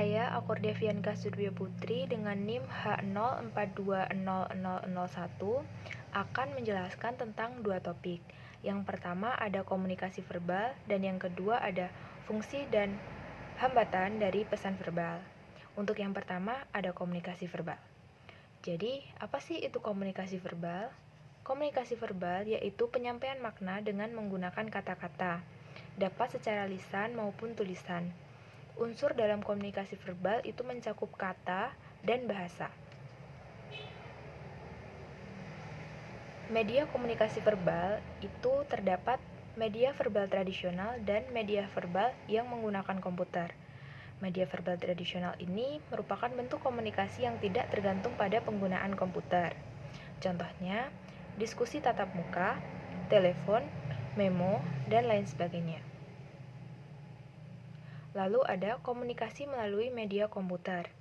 Saya Akordia Fianka Surya Putri dengan NIM H04200001 akan menjelaskan tentang dua topik. Yang pertama ada komunikasi verbal dan yang kedua ada fungsi dan hambatan dari pesan verbal. Untuk yang pertama ada komunikasi verbal. Jadi, apa sih itu komunikasi verbal? Komunikasi verbal yaitu penyampaian makna dengan menggunakan kata-kata, dapat secara lisan maupun tulisan. Unsur dalam komunikasi verbal itu mencakup kata dan bahasa. Media komunikasi verbal itu terdapat media verbal tradisional dan media verbal yang menggunakan komputer. Media verbal tradisional ini merupakan bentuk komunikasi yang tidak tergantung pada penggunaan komputer. Contohnya, diskusi tatap muka, telepon, memo, dan lain sebagainya. Lalu ada komunikasi melalui media komputer.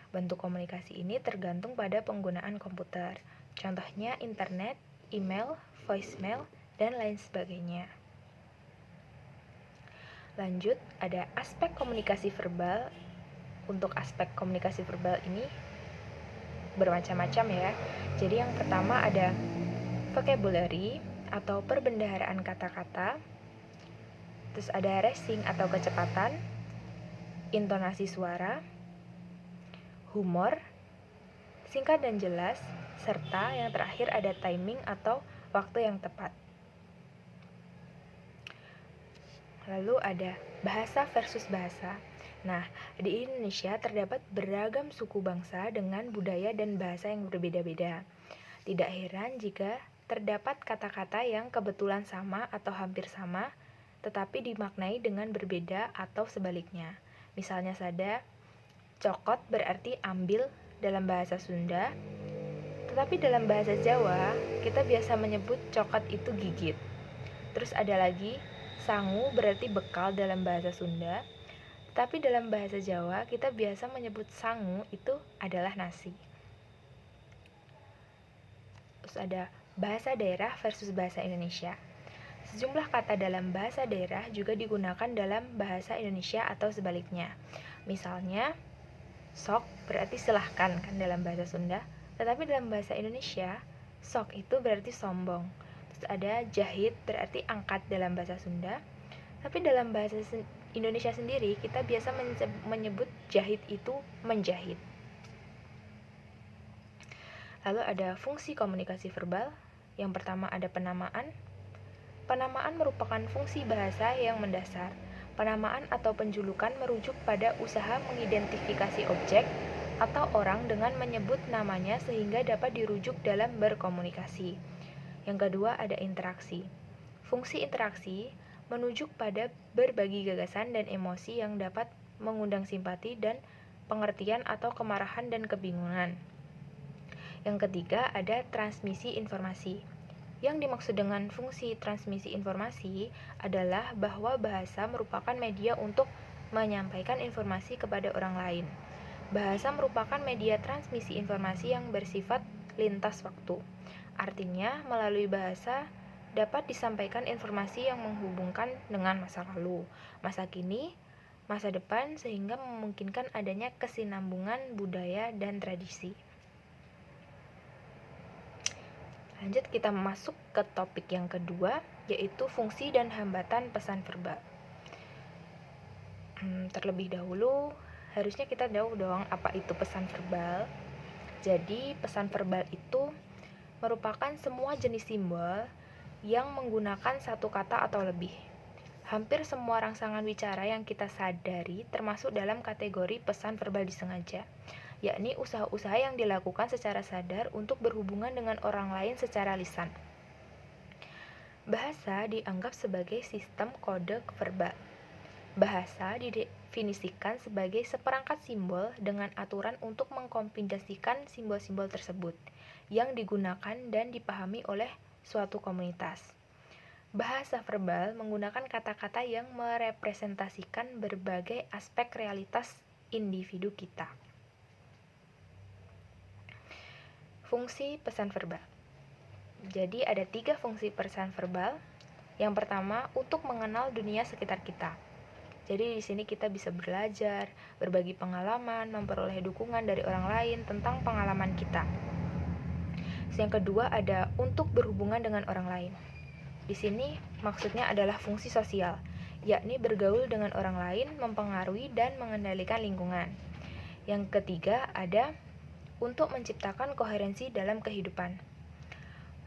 Bentuk komunikasi ini tergantung pada penggunaan komputer. Contohnya internet, email, voicemail, dan lain sebagainya. Lanjut, ada aspek komunikasi verbal. Untuk aspek komunikasi verbal ini bermacam-macam ya. Jadi yang pertama ada vocabulary atau perbendaharaan kata-kata. Terus ada racing atau kecepatan, intonasi suara, humor, singkat dan jelas, serta yang terakhir ada timing atau waktu yang tepat. Lalu ada bahasa versus bahasa. Nah, di Indonesia terdapat beragam suku bangsa dengan budaya dan bahasa yang berbeda-beda. Tidak heran jika terdapat kata-kata yang kebetulan sama atau hampir sama, tetapi dimaknai dengan berbeda atau sebaliknya. Misalnya saja, cokot berarti ambil dalam bahasa Sunda, tetapi dalam bahasa Jawa, kita biasa menyebut cokot itu gigit. Terus ada lagi, sangu berarti bekal dalam bahasa Sunda, tapi dalam bahasa Jawa kita biasa menyebut sangu itu adalah nasi. Terus ada bahasa daerah versus bahasa Indonesia. Sejumlah kata dalam bahasa daerah juga digunakan dalam bahasa Indonesia atau sebaliknya. Misalnya, sok berarti silahkan kan dalam bahasa Sunda, tetapi dalam bahasa Indonesia, sok itu berarti sombong. Terus ada jahit berarti angkat dalam bahasa Sunda, tapi dalam bahasa Indonesia sendiri kita biasa menyebut jahit itu menjahit. Lalu ada fungsi komunikasi verbal. Yang pertama ada penamaan. Penamaan merupakan fungsi bahasa yang mendasar. Penamaan atau penjulukan merujuk pada usaha mengidentifikasi objek atau orang dengan menyebut namanya sehingga dapat dirujuk dalam berkomunikasi. Yang kedua ada interaksi. Fungsi interaksi menunjuk pada berbagi gagasan dan emosi yang dapat mengundang simpati dan pengertian atau kemarahan dan kebingungan. Yang ketiga ada transmisi informasi. Yang dimaksud dengan fungsi transmisi informasi adalah bahwa bahasa merupakan media untuk menyampaikan informasi kepada orang lain. Bahasa merupakan media transmisi informasi yang bersifat lintas waktu. Artinya, melalui bahasa dapat disampaikan informasi yang menghubungkan dengan masa lalu, masa kini, masa depan sehingga memungkinkan adanya kesinambungan budaya dan tradisi. Lanjut kita masuk ke topik yang kedua, yaitu fungsi dan hambatan pesan verbal. Terlebih dahulu, harusnya kita tahu dong apa itu pesan verbal. Jadi, pesan verbal itu merupakan semua jenis simbol yang menggunakan satu kata atau lebih. Hampir semua rangsangan bicara yang kita sadari termasuk dalam kategori pesan verbal disengaja, yakni usaha-usaha yang dilakukan secara sadar untuk berhubungan dengan orang lain secara lisan. Bahasa dianggap sebagai sistem kode verbal. Bahasa didefinisikan sebagai seperangkat simbol dengan aturan untuk mengkombinasikan simbol-simbol tersebut yang digunakan dan dipahami oleh suatu komunitas. Bahasa verbal menggunakan kata-kata yang merepresentasikan berbagai aspek realitas individu kita. Fungsi pesan verbal. Jadi ada 3 fungsi pesan verbal. Yang pertama, untuk mengenal dunia sekitar kita. Jadi di sini kita bisa belajar, berbagi pengalaman, memperoleh dukungan dari orang lain tentang pengalaman kita. Yang kedua ada untuk berhubungan dengan orang lain. Di sini maksudnya adalah fungsi sosial, yakni bergaul dengan orang lain, mempengaruhi dan mengendalikan lingkungan. Yang ketiga ada untuk menciptakan koherensi dalam kehidupan.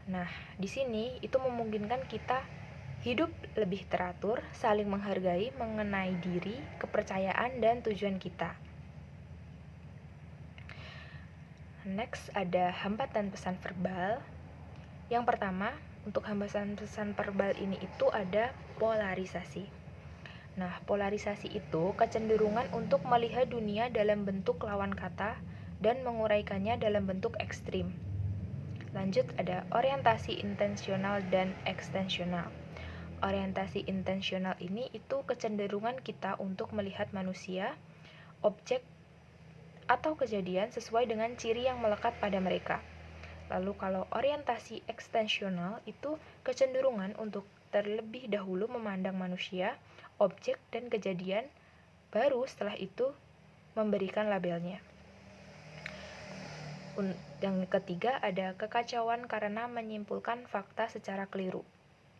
Nah, di sini itu memungkinkan kita hidup lebih teratur, saling menghargai, mengenai diri, kepercayaan, dan tujuan kita. Next ada hambatan pesan verbal. Yang pertama, untuk hambatan pesan verbal ini itu ada polarisasi. Nah, polarisasi itu kecenderungan untuk melihat dunia dalam bentuk lawan kata dan menguraikannya dalam bentuk ekstrim. Lanjut ada orientasi intensional dan ekstensional. Orientasi intensional ini itu kecenderungan kita untuk melihat manusia, objek, atau kejadian sesuai dengan ciri yang melekat pada mereka. Lalu kalau orientasi ekstensional itu kecenderungan untuk terlebih dahulu memandang manusia, objek, dan kejadian, baru setelah itu memberikan labelnya. Yang ketiga ada kekacauan karena menyimpulkan fakta secara keliru.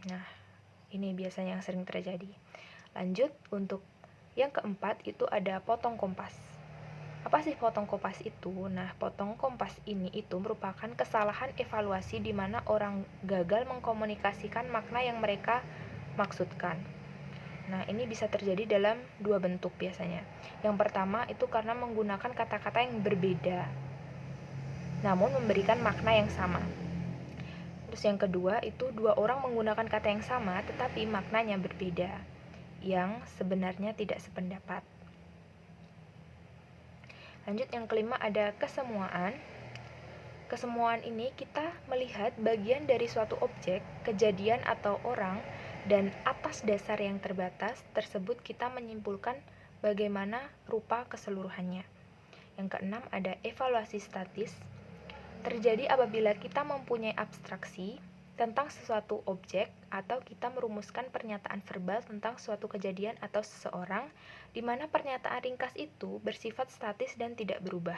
Nah, ini biasanya yang sering terjadi. Lanjut, untuk yang keempat itu ada potong kompas. Apa sih potong kompas itu? Nah, potong kompas ini itu merupakan kesalahan evaluasi di mana orang gagal mengkomunikasikan makna yang mereka maksudkan. Nah, ini bisa terjadi dalam dua bentuk biasanya. Yang pertama itu karena menggunakan kata-kata yang berbeda, namun memberikan makna yang sama. Terus yang kedua itu dua orang menggunakan kata yang sama tetapi maknanya berbeda, yang sebenarnya tidak sependapat. Lanjut, yang kelima ada kesemuaan. Kesemuaan ini kita melihat bagian dari suatu objek, kejadian atau orang, dan atas dasar yang terbatas tersebut kita menyimpulkan bagaimana rupa keseluruhannya. Yang keenam ada evaluasi statis. Terjadi apabila kita mempunyai abstraksi tentang sesuatu objek atau kita merumuskan pernyataan verbal tentang suatu kejadian atau seseorang, di mana pernyataan ringkas itu bersifat statis dan tidak berubah.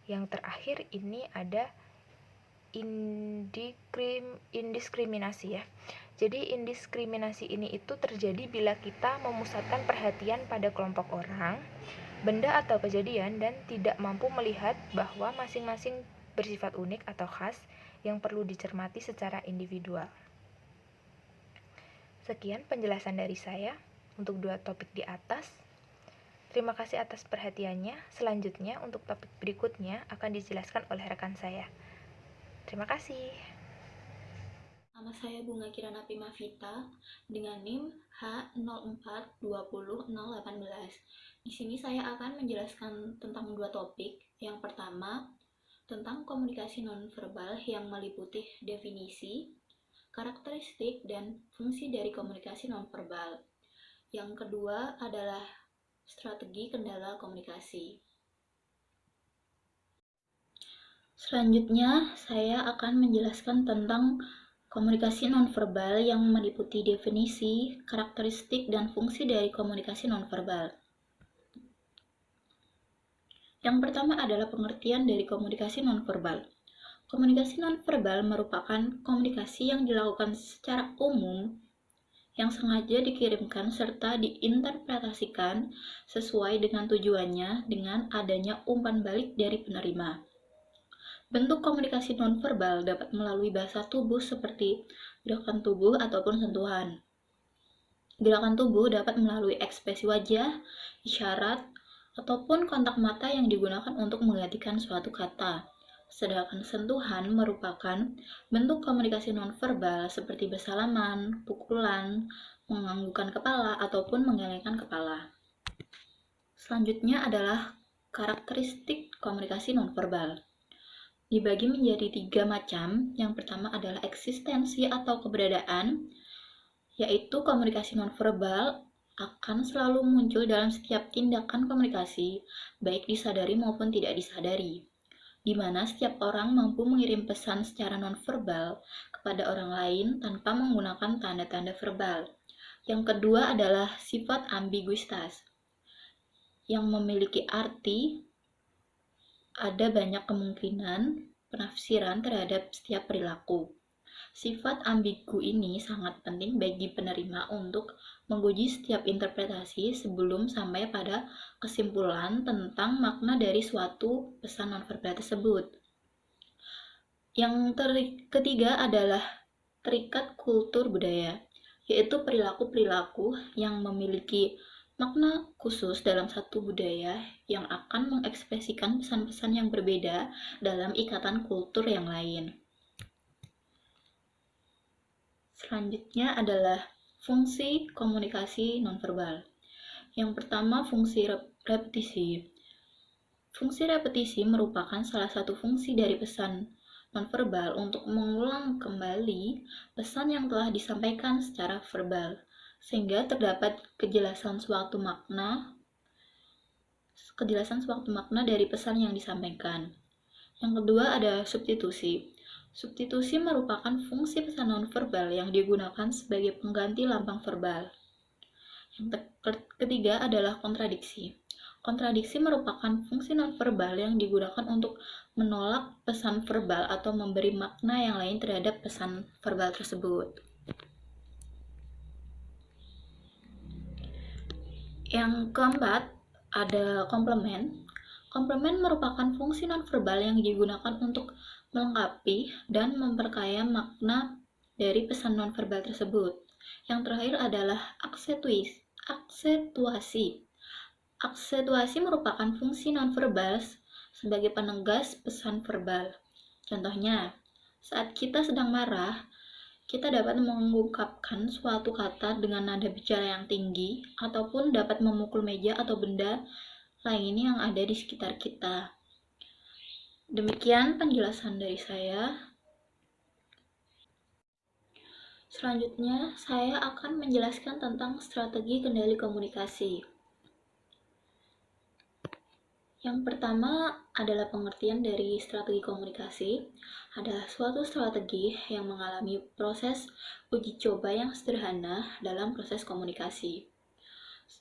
Yang terakhir ini ada indiskriminasi ya. Jadi indiskriminasi ini itu terjadi bila kita memusatkan perhatian pada kelompok orang, benda atau kejadian dan tidak mampu melihat bahwa masing-masing bersifat unik atau khas yang perlu dicermati secara individual. Sekian penjelasan dari saya untuk dua topik di atas. Terima kasih atas perhatiannya. Selanjutnya untuk topik berikutnya akan dijelaskan oleh rekan saya. Terima kasih. Nama saya Bunga Kirana Pimavita dengan NIM H0420018. Di sini saya akan menjelaskan tentang dua topik. Yang pertama, tentang komunikasi nonverbal yang meliputi definisi, karakteristik, dan fungsi dari komunikasi nonverbal. Yang kedua adalah strategi kendala komunikasi. Selanjutnya, saya akan menjelaskan tentang komunikasi nonverbal yang meliputi definisi, karakteristik, dan fungsi dari komunikasi nonverbal. Yang pertama adalah pengertian dari komunikasi nonverbal. Komunikasi nonverbal merupakan komunikasi yang dilakukan secara umum yang sengaja dikirimkan serta diinterpretasikan sesuai dengan tujuannya dengan adanya umpan balik dari penerima. Bentuk komunikasi nonverbal dapat melalui bahasa tubuh seperti gerakan tubuh ataupun sentuhan. Gerakan tubuh dapat melalui ekspresi wajah, isyarat, ataupun kontak mata yang digunakan untuk menggantikan suatu kata. Sedangkan sentuhan merupakan bentuk komunikasi nonverbal seperti bersalaman, pukulan, menganggukkan kepala, ataupun menggelengkan kepala. Selanjutnya adalah karakteristik komunikasi nonverbal. Dibagi menjadi 3 macam. Yang pertama adalah eksistensi atau keberadaan, yaitu komunikasi nonverbal akan selalu muncul dalam setiap tindakan komunikasi, baik disadari maupun tidak disadari, di mana setiap orang mampu mengirim pesan secara nonverbal kepada orang lain tanpa menggunakan tanda-tanda verbal. Yang kedua adalah sifat ambiguitas, yang memiliki arti ada banyak kemungkinan penafsiran terhadap setiap perilaku. Sifat ambigu ini sangat penting bagi penerima untuk menguji setiap interpretasi sebelum sampai pada kesimpulan tentang makna dari suatu pesan nonverbal tersebut. Yang ketiga adalah terikat kultur budaya, yaitu perilaku-perilaku yang memiliki makna khusus dalam satu budaya yang akan mengekspresikan pesan-pesan yang berbeda dalam ikatan kultur yang lain. Selanjutnya adalah fungsi komunikasi nonverbal. Yang pertama, fungsi repetisi. Fungsi repetisi merupakan salah satu fungsi dari pesan nonverbal untuk mengulang kembali pesan yang telah disampaikan secara verbal, sehingga terdapat kejelasan suatu makna dari pesan yang disampaikan. Yang kedua ada substitusi. Substitusi merupakan fungsi pesan nonverbal yang digunakan sebagai pengganti lambang verbal. Yang ketiga adalah kontradiksi. Kontradiksi merupakan fungsi nonverbal yang digunakan untuk menolak pesan verbal atau memberi makna yang lain terhadap pesan verbal tersebut. Yang keempat ada komplement. Komplement merupakan fungsi nonverbal yang digunakan untuk melengkapi dan memperkaya makna dari pesan nonverbal tersebut. Yang terakhir adalah aksentuasi. Aksentuasi merupakan fungsi nonverbal sebagai penegas pesan verbal. Contohnya, saat kita sedang marah, kita dapat mengungkapkan suatu kata dengan nada bicara yang tinggi, ataupun dapat memukul meja atau benda lain yang ada di sekitar kita. Demikian penjelasan dari saya. Selanjutnya, saya akan menjelaskan tentang strategi kendali komunikasi. Yang pertama adalah pengertian dari strategi komunikasi. Adalah suatu strategi yang mengalami proses uji coba yang sederhana dalam proses komunikasi.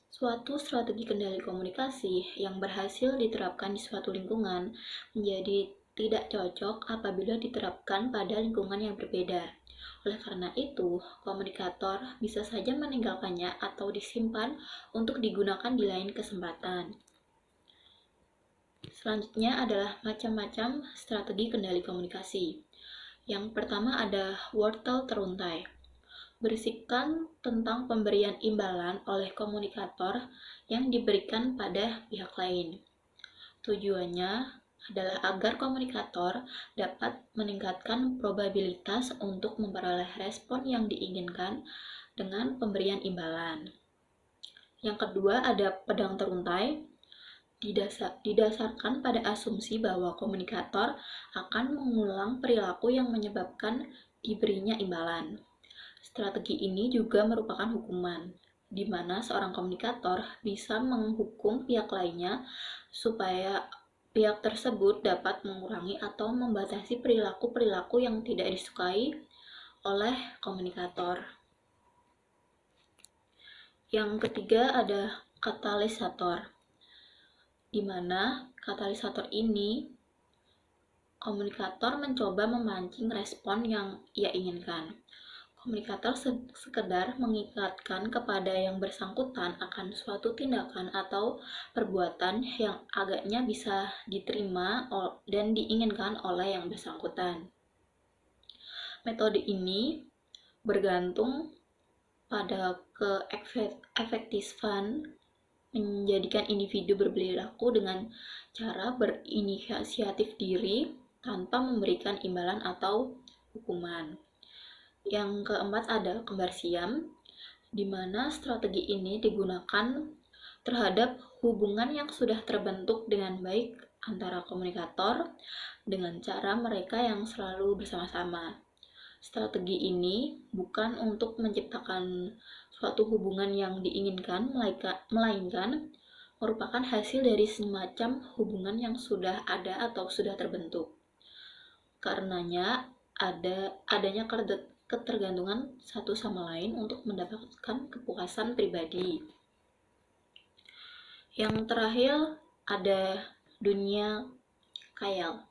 Suatu strategi kendali komunikasi yang berhasil diterapkan di suatu lingkungan menjadi tidak cocok apabila diterapkan pada lingkungan yang berbeda. Oleh karena itu, komunikator bisa saja meninggalkannya atau disimpan untuk digunakan di lain kesempatan. Selanjutnya adalah macam-macam strategi kendali komunikasi. Yang pertama ada wortel teruntai. Berisikan tentang pemberian imbalan oleh komunikator yang diberikan pada pihak lain. Tujuannya adalah agar komunikator dapat meningkatkan probabilitas untuk memperoleh respon yang diinginkan dengan pemberian imbalan. Yang kedua ada pedang teruntai. Didasarkan pada asumsi bahwa komunikator akan mengulang perilaku yang menyebabkan diberinya imbalan. Strategi ini juga merupakan hukuman, di mana seorang komunikator bisa menghukum pihak lainnya supaya pihak tersebut dapat mengurangi atau membatasi perilaku-perilaku yang tidak disukai oleh komunikator. Yang ketiga ada katalisator, di mana katalisator ini komunikator mencoba memancing respon yang ia inginkan. Komunikator sekedar mengingatkan kepada yang bersangkutan akan suatu tindakan atau perbuatan yang agaknya bisa diterima dan diinginkan oleh yang bersangkutan. Metode ini bergantung pada keefektifan menjadikan individu berperilaku dengan cara berinisiatif diri tanpa memberikan imbalan atau hukuman. Yang keempat ada kembar siam, di mana strategi ini digunakan terhadap hubungan yang sudah terbentuk dengan baik antara komunikator dengan cara mereka yang selalu bersama-sama. Strategi ini bukan untuk menciptakan suatu hubungan yang diinginkan, melainkan merupakan hasil dari semacam hubungan yang sudah ada atau sudah terbentuk. Karenanya adanya ketergantungan satu sama lain untuk mendapatkan kepuasan pribadi. Yang terakhir ada dunia khayal.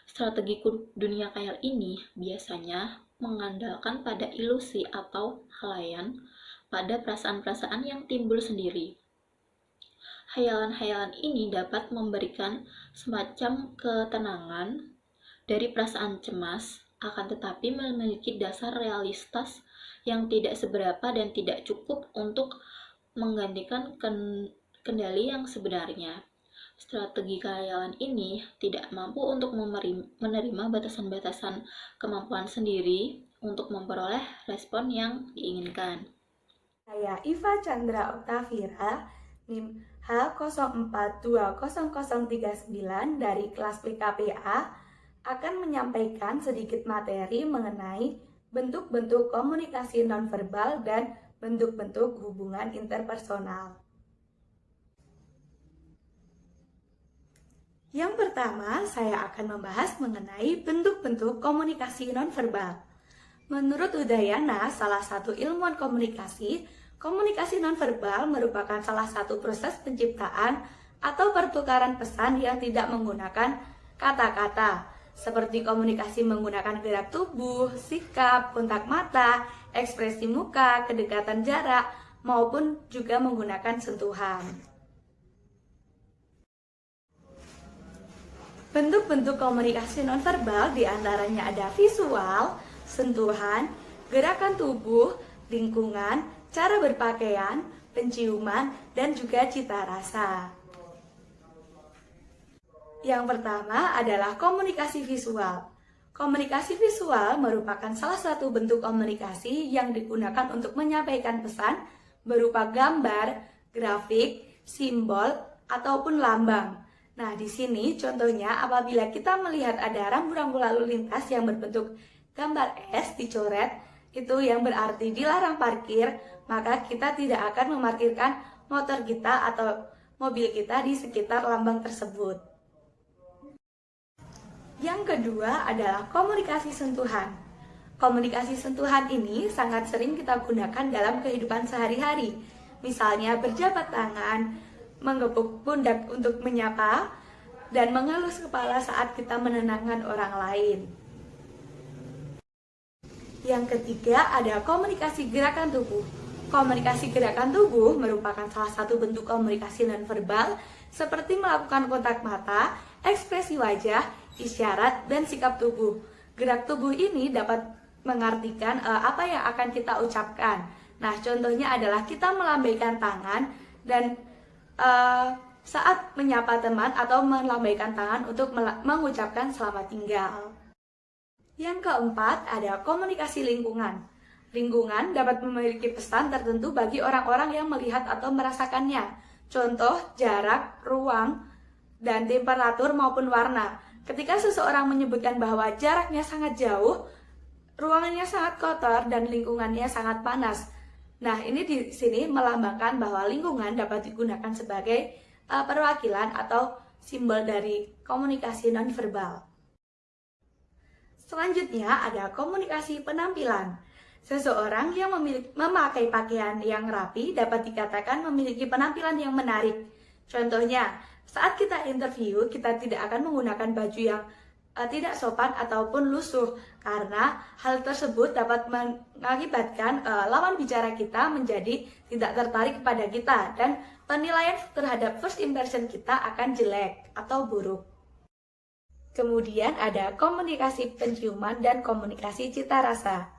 Strategi dunia khayal ini biasanya mengandalkan pada ilusi atau khayal pada perasaan-perasaan yang timbul sendiri. Hayalan-hayalan ini dapat memberikan semacam ketenangan dari perasaan cemas, akan tetapi memiliki dasar realitas yang tidak seberapa dan tidak cukup untuk menggantikan kendali yang sebenarnya. Strategi khayalan ini tidak mampu untuk menerima batasan-batasan kemampuan sendiri untuk memperoleh respon yang diinginkan. Saya Iva Chandra Oktavira, NIM H04200039 dari kelas PKPA akan menyampaikan sedikit materi mengenai bentuk-bentuk komunikasi nonverbal dan bentuk-bentuk hubungan interpersonal. Yang pertama, saya akan membahas mengenai bentuk-bentuk komunikasi nonverbal. Menurut Udayana, salah satu ilmuwan komunikasi nonverbal merupakan salah satu proses penciptaan atau pertukaran pesan yang tidak menggunakan kata-kata, seperti komunikasi menggunakan gerak tubuh, sikap, kontak mata, ekspresi muka, kedekatan jarak, maupun juga menggunakan sentuhan. Bentuk-bentuk komunikasi nonverbal diantaranya ada visual, sentuhan, gerakan tubuh, lingkungan, cara berpakaian, penciuman, dan juga cita rasa. Yang pertama adalah komunikasi visual. Komunikasi visual merupakan salah satu bentuk komunikasi yang digunakan untuk menyampaikan pesan berupa gambar, grafik, simbol, ataupun lambang. Nah, di sini contohnya apabila kita melihat ada rambu-rambu lalu lintas yang berbentuk gambar S dicoret, itu yang berarti dilarang parkir, maka kita tidak akan memarkirkan motor kita atau mobil kita di sekitar lambang tersebut. Yang kedua adalah komunikasi sentuhan. Komunikasi sentuhan ini sangat sering kita gunakan dalam kehidupan sehari-hari. Misalnya berjabat tangan, menggepuk pundak untuk menyapa, dan mengelus kepala saat kita menenangkan orang lain. Yang ketiga ada komunikasi gerakan tubuh. Komunikasi gerakan tubuh merupakan salah satu bentuk komunikasi nonverbal seperti melakukan kontak mata, ekspresi wajah, isyarat, dan sikap tubuh. Gerak tubuh ini dapat mengartikan apa yang akan kita ucapkan. Nah, contohnya adalah kita melambaikan tangan dan saat menyapa teman atau melambaikan tangan untuk mengucapkan selamat tinggal. Yang keempat ada komunikasi lingkungan. Lingkungan dapat memiliki pesan tertentu bagi orang-orang yang melihat atau merasakannya. Contoh, jarak, ruang, dan temperatur maupun warna. Ketika seseorang menyebutkan bahwa jaraknya sangat jauh, ruangannya sangat kotor, dan lingkungannya sangat panas. Nah, ini di sini melambangkan bahwa lingkungan dapat digunakan sebagai perwakilan atau simbol dari komunikasi nonverbal. Selanjutnya ada komunikasi penampilan. Seseorang yang memakai pakaian yang rapi dapat dikatakan memiliki penampilan yang menarik. Contohnya, saat kita interview, kita tidak akan menggunakan baju yang tidak sopan ataupun lusuh, karena hal tersebut dapat mengakibatkan lawan bicara kita menjadi tidak tertarik kepada kita dan penilaian terhadap first impression kita akan jelek atau buruk. Kemudian ada komunikasi penciuman dan komunikasi cita rasa.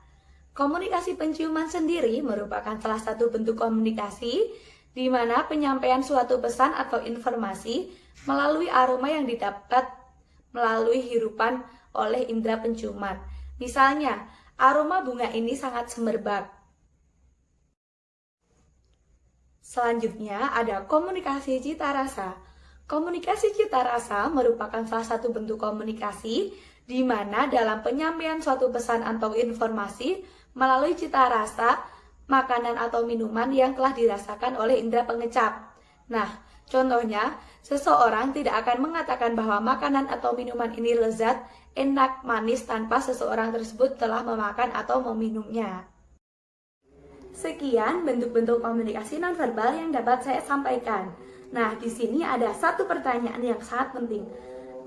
Komunikasi penciuman sendiri merupakan salah satu bentuk komunikasi di mana penyampaian suatu pesan atau informasi melalui aroma yang didapat melalui hirupan oleh indera penciuman. Misalnya, aroma bunga ini sangat semerbak. Selanjutnya ada komunikasi cita rasa. Komunikasi cita rasa merupakan salah satu bentuk komunikasi di mana dalam penyampaian suatu pesan atau informasi melalui cita rasa, makanan atau minuman yang telah dirasakan oleh indera pengecap. Nah, contohnya, seseorang tidak akan mengatakan bahwa makanan atau minuman ini lezat, enak, manis tanpa seseorang tersebut telah memakan atau meminumnya. Sekian bentuk-bentuk komunikasi nonverbal yang dapat saya sampaikan. Nah, di sini ada satu pertanyaan yang sangat penting.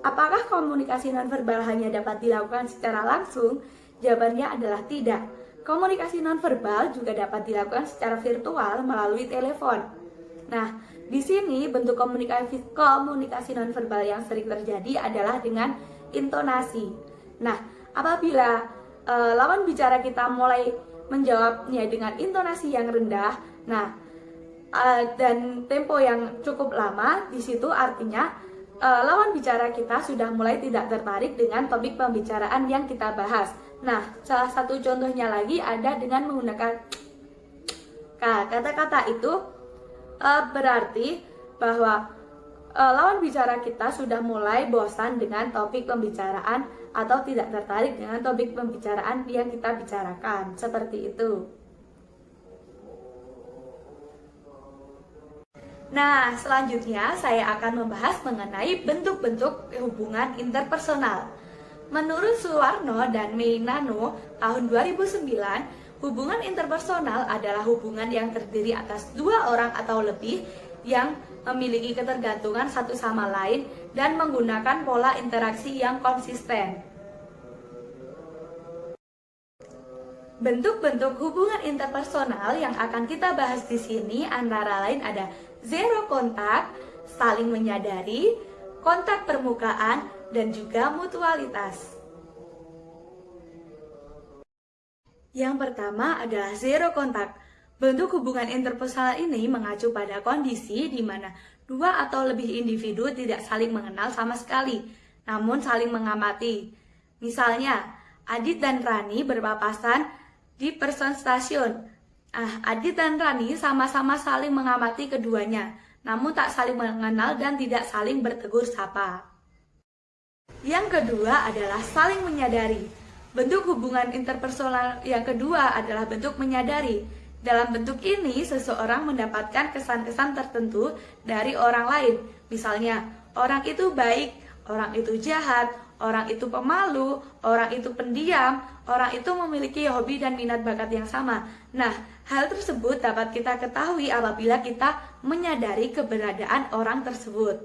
Apakah komunikasi nonverbal hanya dapat dilakukan secara langsung? Jawabannya adalah tidak. Komunikasi nonverbal juga dapat dilakukan secara virtual melalui telepon. Nah, di sini bentuk komunikasi nonverbal yang sering terjadi adalah dengan intonasi. Nah, apabila lawan bicara kita mulai menjawabnya dengan intonasi yang rendah, dan tempo yang cukup lama, di situ artinya lawan bicara kita sudah mulai tidak tertarik dengan topik pembicaraan yang kita bahas. Nah, salah satu contohnya lagi ada dengan menggunakan kata-kata itu berarti bahwa lawan bicara kita sudah mulai bosan dengan topik pembicaraan atau tidak tertarik dengan topik pembicaraan yang kita bicarakan. Seperti itu. Nah, selanjutnya saya akan membahas mengenai bentuk-bentuk hubungan interpersonal. Menurut Suwarno dan Mainano tahun 2009, hubungan interpersonal adalah hubungan yang terdiri atas dua orang atau lebih yang memiliki ketergantungan satu sama lain dan menggunakan pola interaksi yang konsisten. Bentuk-bentuk hubungan interpersonal yang akan kita bahas di sini antara lain ada zero kontak, saling menyadari, kontak permukaan, dan juga mutualitas. Yang pertama adalah zero kontak. Bentuk hubungan interpersonal ini mengacu pada kondisi di mana dua atau lebih individu tidak saling mengenal sama sekali, namun saling mengamati. Misalnya, Adit dan Rani berpapasan di person stasiun. Adit dan Rani sama-sama saling mengamati keduanya, namun tak saling mengenal dan tidak saling bertegur sapa. Yang kedua adalah saling menyadari. Bentuk hubungan interpersonal yang kedua adalah bentuk menyadari. Dalam bentuk ini, seseorang mendapatkan kesan-kesan tertentu dari orang lain. Misalnya, orang itu baik, orang itu jahat, orang itu pemalu, orang itu pendiam, orang itu memiliki hobi dan minat bakat yang sama. Nah, hal tersebut dapat kita ketahui apabila kita menyadari keberadaan orang tersebut.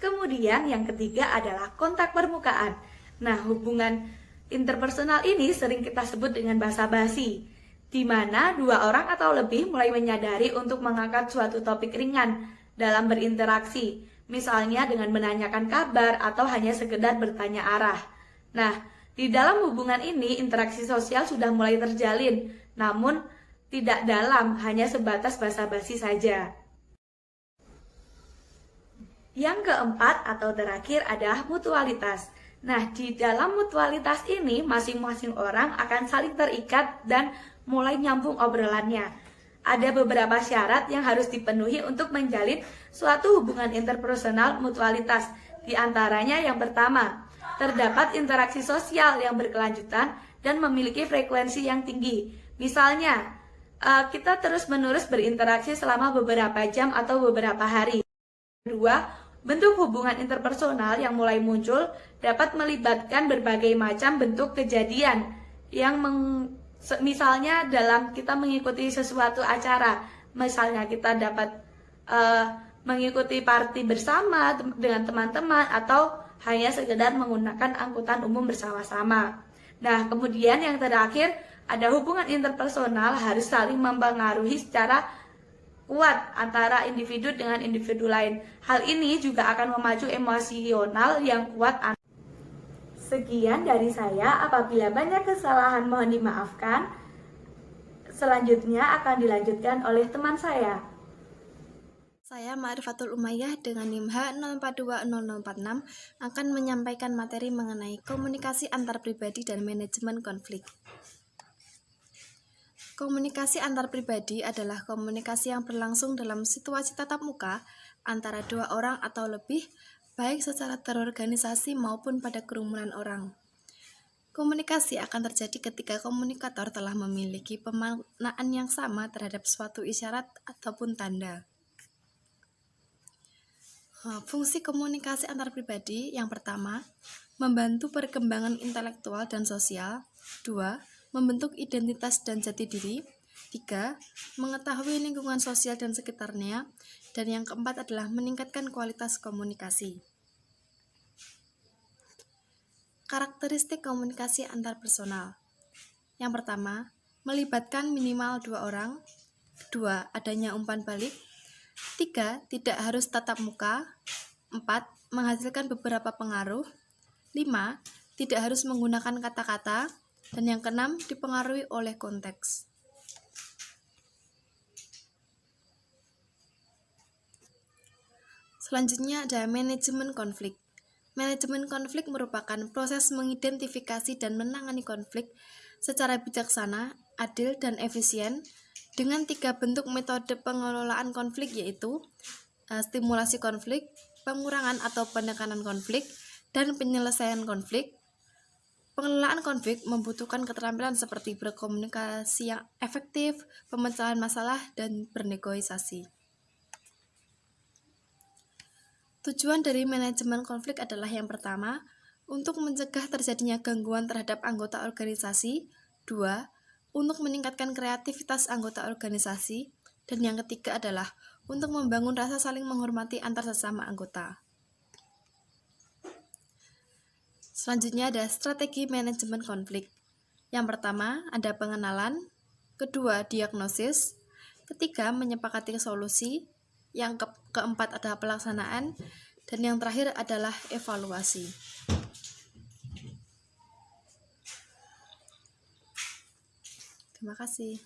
Kemudian yang ketiga adalah kontak permukaan. Nah, hubungan interpersonal ini sering kita sebut dengan basa-basi, di mana dua orang atau lebih mulai menyadari untuk mengangkat suatu topik ringan dalam berinteraksi, misalnya dengan menanyakan kabar atau hanya sekedar bertanya arah. Nah, di dalam hubungan ini interaksi sosial sudah mulai terjalin, namun tidak dalam, hanya sebatas basa-basi saja. Yang keempat atau terakhir adalah mutualitas. Nah, di dalam mutualitas ini masing-masing orang akan saling terikat dan mulai nyambung obrolannya. Ada beberapa syarat yang harus dipenuhi untuk menjalin suatu hubungan interpersonal mutualitas. Di antaranya yang pertama, terdapat interaksi sosial yang berkelanjutan dan memiliki frekuensi yang tinggi. Misalnya, kita terus-menerus berinteraksi selama beberapa jam atau beberapa hari. Kedua, bentuk hubungan interpersonal yang mulai muncul dapat melibatkan berbagai macam bentuk kejadian yang misalnya dalam kita mengikuti sesuatu acara. Misalnya kita dapat mengikuti party bersama dengan teman-teman atau hanya sekedar menggunakan angkutan umum bersama-sama. Nah, kemudian yang terakhir ada hubungan interpersonal harus saling mempengaruhi secara kuat antara individu dengan individu lain. Hal ini juga akan memacu emosional yang kuat. Sekian dari saya, apabila banyak kesalahan mohon dimaafkan. Selanjutnya akan dilanjutkan oleh teman saya. Saya Ma'rifatul Umayyah dengan NIM H04200046 akan menyampaikan materi mengenai komunikasi antar pribadi dan manajemen konflik. Komunikasi antar pribadi adalah komunikasi yang berlangsung dalam situasi tatap muka antara dua orang atau lebih, baik secara terorganisasi maupun pada kerumunan orang. Komunikasi akan terjadi ketika komunikator telah memiliki pemaknaan yang sama terhadap suatu isyarat ataupun tanda. Fungsi komunikasi antar pribadi yang pertama, membantu perkembangan intelektual dan sosial. 2. Membentuk identitas dan jati diri. 3. Mengetahui lingkungan sosial dan sekitarnya. Dan yang keempat adalah meningkatkan kualitas komunikasi. Karakteristik komunikasi antar personal. Yang pertama, melibatkan minimal 2 orang. 2. Adanya umpan balik. 3. Tidak harus tatap muka. 4. Menghasilkan beberapa pengaruh. 5. Tidak harus menggunakan kata-kata. Dan yang keenam, dipengaruhi oleh konteks. Selanjutnya ada manajemen konflik. Manajemen konflik merupakan proses mengidentifikasi dan menangani konflik secara bijaksana, adil, dan efisien dengan 3 bentuk metode pengelolaan konflik, yaitu stimulasi konflik, pengurangan atau penekanan konflik, dan penyelesaian konflik. Pengelolaan konflik membutuhkan keterampilan seperti berkomunikasi yang efektif, pemecahan masalah, dan bernegosiasi. Tujuan dari manajemen konflik adalah yang pertama, untuk mencegah terjadinya gangguan terhadap anggota organisasi. 2. Untuk meningkatkan kreativitas anggota organisasi. Dan yang ketiga adalah untuk membangun rasa saling menghormati antar sesama anggota. Selanjutnya ada strategi manajemen konflik. Yang pertama ada pengenalan, kedua diagnosis, ketiga menyepakati solusi, yang keempat adalah pelaksanaan, dan yang terakhir adalah evaluasi. Terima kasih.